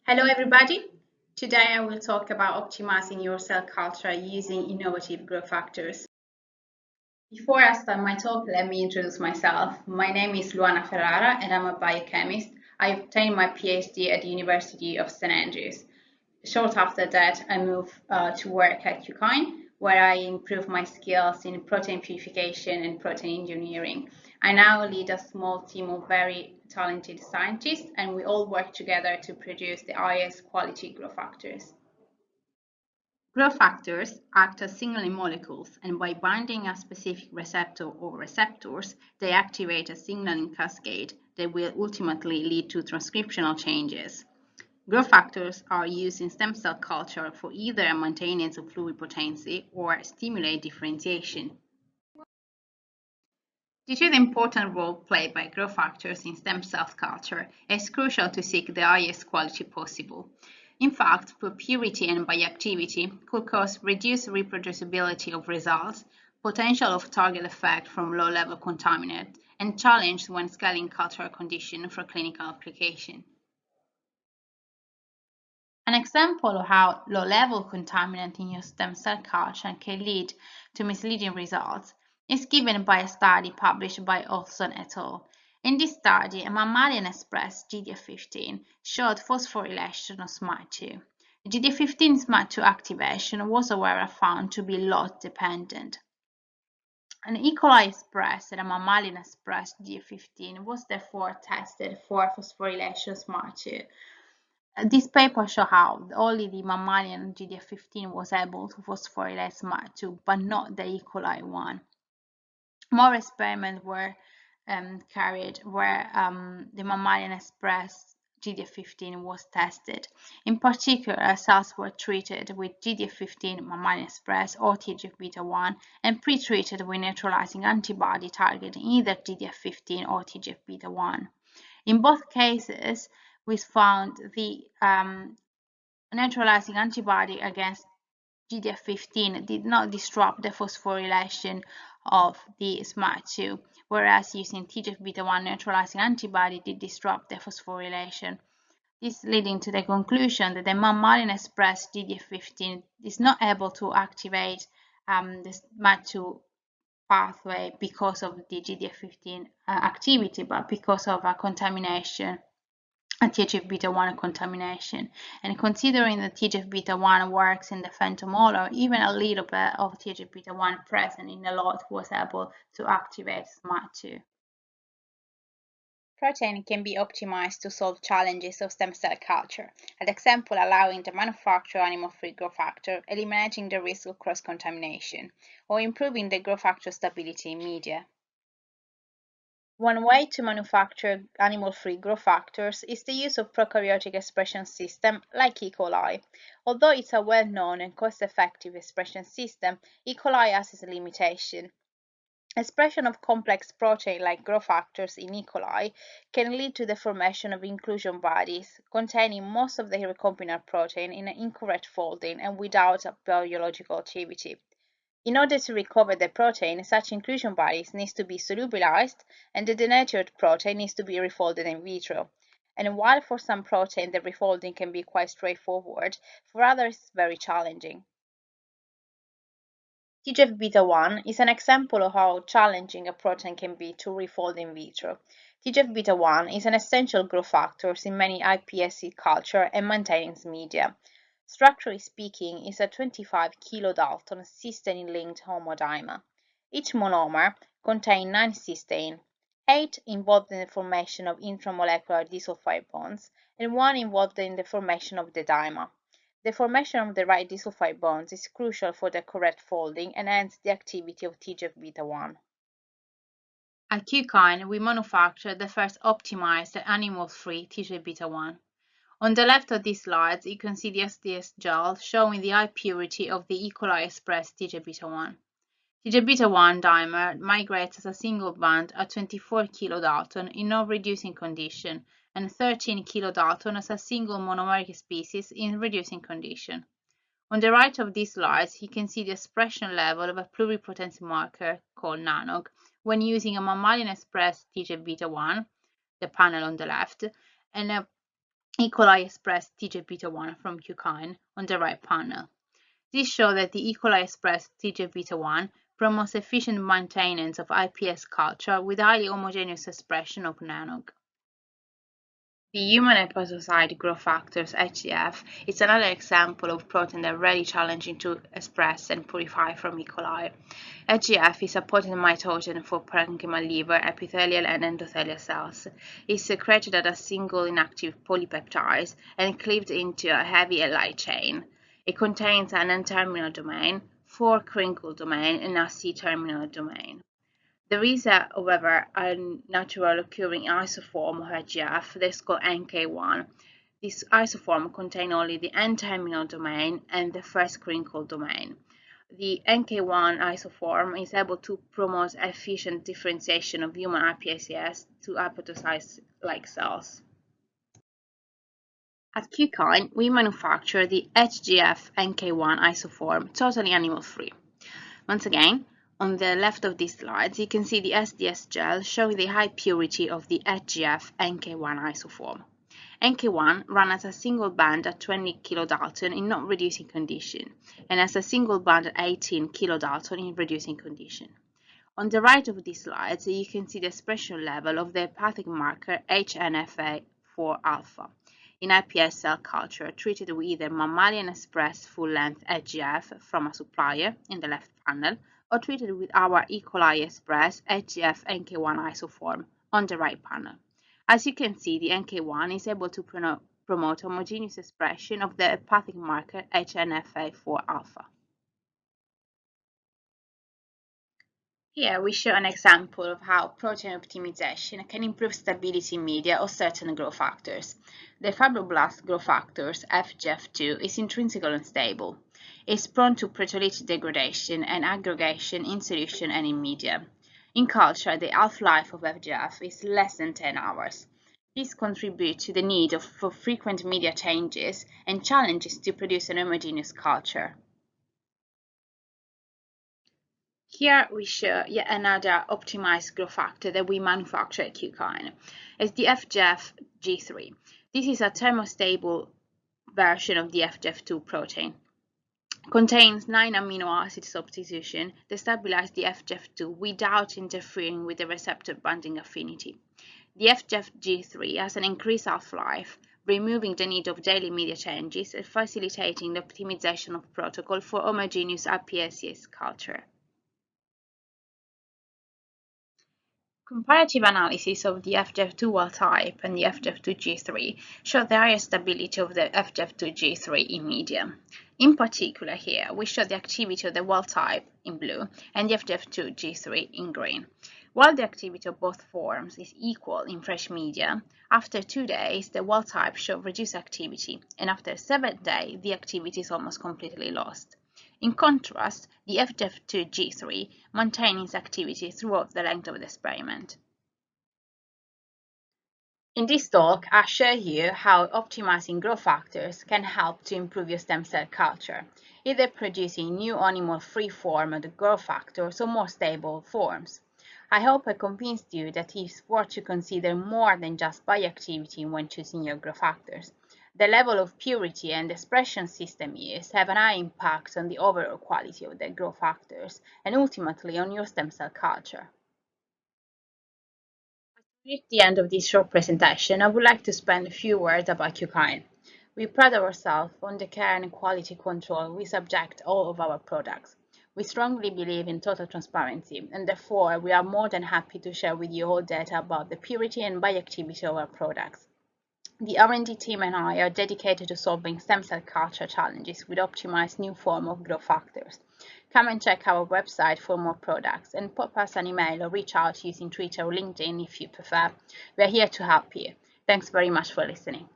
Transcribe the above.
Hello everybody! Today I will talk about optimizing your cell culture using innovative growth factors. Before I start my talk, let me introduce myself. My name is Luana Ferrara and I'm a biochemist. I obtained my PhD at the University of St. Andrews. Short after that, I moved to work at Qkine, where I improved my skills in protein purification and protein engineering. I now lead a small team of very talented scientists, and we all work together to produce the highest quality growth factors. Growth factors act as signaling molecules, and by binding a specific receptor or receptors, they activate a signaling cascade that will ultimately lead to transcriptional changes. Growth factors are used in stem cell culture for either maintenance of fluid potency or stimulate differentiation. Due to the important role played by growth factors in stem cell culture, it's crucial to seek the highest quality possible. In fact, poor purity and bioactivity could cause reduced reproducibility of results, potential off-target effect from low-level contaminant, and challenge when scaling cultural conditions for clinical application. An example of how low-level contaminant in your stem cell culture can lead to misleading results is given by a study published by Olson et al. In this study, a mammalian-expressed HGF showed phosphorylation of SMAD2. HGF SMAD2 activation was however found to be lot-dependent. An E. coli expressed and a mammalian expressed HGF was therefore tested for phosphorylation of SMAD2. This paper shows how only the mammalian HGF was able to phosphorylate SMAD2, but not the E. coli one. More experiments were carried where the mammalian expressed HGF was tested. In particular, cells were treated with HGF mammalian expressed or TGF-beta1 and pre-treated with neutralizing antibody targeting either HGF or TGF-beta1. In both cases, we found the neutralizing antibody against HGF did not disrupt the phosphorylation of the SMAD2, whereas using TGF-beta1 neutralizing antibody did disrupt the phosphorylation. This leading to the conclusion that the mammalian-expressed HGF is not able to activate the SMAD2 pathway because of the HGF activity, but because of a contamination, a TGF-beta1 contamination. And considering that TGF-beta1 works in the femtomolar, even a little bit of TGF-beta1 present in the lot was able to activate SMAD2. Protein can be optimized to solve challenges of stem cell culture, an example allowing the manufacture of animal-free growth factor, eliminating the risk of cross-contamination, or improving the growth factor stability in media. One way to manufacture animal-free growth factors is the use of prokaryotic expression system like E. coli. Although it's a well-known and cost-effective expression system, E. coli has its limitation. Expression of complex protein like growth factors in E. coli can lead to the formation of inclusion bodies containing most of the recombinant protein in an incorrect folding and without a biological activity. In order to recover the protein, such inclusion bodies need to be solubilized and the denatured protein needs to be refolded in vitro. And while for some protein the refolding can be quite straightforward, for others it's very challenging. TGF-beta1 is an example of how challenging a protein can be to refold in vitro. TGF-beta1 is an essential growth factor in many iPSC culture and maintenance media. Structurally speaking, it's a 25 kilodalton cysteine-linked homodimer. Each monomer contains 9 cysteine, 8 involved in the formation of intramolecular disulfide bonds, and 1 involved in the formation of the dimer. The formation of the right disulfide bonds is crucial for the correct folding and hence the activity of TGF-beta1. At Qkine, we manufactured the first optimized animal-free TGF-beta1. On the left of these slides, you can see the SDS gel showing the high purity of the E. coli expressed TGF-beta1. TGF-beta1 dimer migrates as a single band at 24 kilodalton in non-reducing condition and 13 kilodalton as a single monomeric species in reducing condition. On the right of these slides, you can see the expression level of a pluripotency marker called NANOG when using a mammalian expressed TGF-beta1, the panel on the left, and a E. coli expressed TGF-beta1 from Qkine on the right panel. This shows that the E. coli expressed TGF-beta1 promotes efficient maintenance of iPS culture with highly homogeneous expression of nanog. The human hepatocyte growth factors HGF is another example of protein that are really challenging to express and purify from E. coli. HGF is a potent mitogen for parenchymal liver, epithelial and endothelial cells. It is secreted as a single inactive polypeptide and cleaved into a heavy light chain. It contains an N-terminal domain, 4 crinkled domain, and a C-terminal domain. There is, however, a natural occurring isoform of HGF that is called NK1. This isoform contains only the N-terminal domain and the first crinkled domain. The NK1 isoform is able to promote efficient differentiation of human iPSCs to hepatocyte-like cells. At Qkine, we manufacture the HGF NK1 isoform totally animal-free. Once again, on the left of these slides, you can see the SDS gel showing the high purity of the HGF NK1 isoform. NK1 runs as a single band at 20 kilodalton in non-reducing condition, and as a single band at 18 kilodalton in reducing condition. On the right of these slides, you can see the expression level of the hepatic marker HNFA4-alpha in iPS cell culture treated with either mammalian-expressed full-length HGF from a supplier in the left panel, or treated with our E. coli expressed HGF NK1 isoform on the right panel. As you can see, the NK1 is able to promote homogeneous expression of the hepatic marker HNFA4-alpha. Here we show an example of how protein optimization can improve stability in media of certain growth factors. The Fibroblast growth factors FGF2 is intrinsically unstable. It is prone to proteolytic degradation and aggregation in solution and in media. In culture, the half-life of FGF is less than 10 hours. This contributes to the need for frequent media changes and challenges to produce an homogeneous culture. Here we show yet another optimized growth factor that we manufacture at Qkine. It's the FGF-G3. This is a thermostable version of the FGF2 protein. Contains 9 amino acid substitution that stabilize the FGF2 without interfering with the receptor binding affinity. The FGF-G3 has an increased half-life, removing the need of daily media changes and facilitating the optimization of protocol for homogeneous iPSCs culture. Comparative analysis of the FGF2 wild type and the FGF2-G3 show the higher stability of the FGF2-G3 in media. In particular here, we show the activity of the wild type in blue and the FGF2-G3 in green. While the activity of both forms is equal in fresh media, after 2 days the wild type shows reduced activity, and after 7 days the activity is almost completely lost. In contrast, the FGF2-G3 maintains its activity throughout the length of the experiment. In this talk, I'll show you how optimizing growth factors can help to improve your stem cell culture, either producing new animal-free form of the growth factors or more stable forms. I hope I convinced you that it's worth to consider more than just bioactivity when choosing your growth factors. The level of purity and expression system used have an high impact on the overall quality of the growth factors and ultimately on your stem cell culture. At the end of this short presentation, I would like to spend a few words about Qkine. We pride ourselves on the care and quality control we subject all of our products. We strongly believe in total transparency, and therefore we are more than happy to share with you all data about the purity and bioactivity of our products. The R&D team and I are dedicated to solving stem cell culture challenges with optimized new form of growth factors. Come and check our website for more products and pop us an email or reach out using Twitter or LinkedIn if you prefer. We are here to help you. Thanks very much for listening.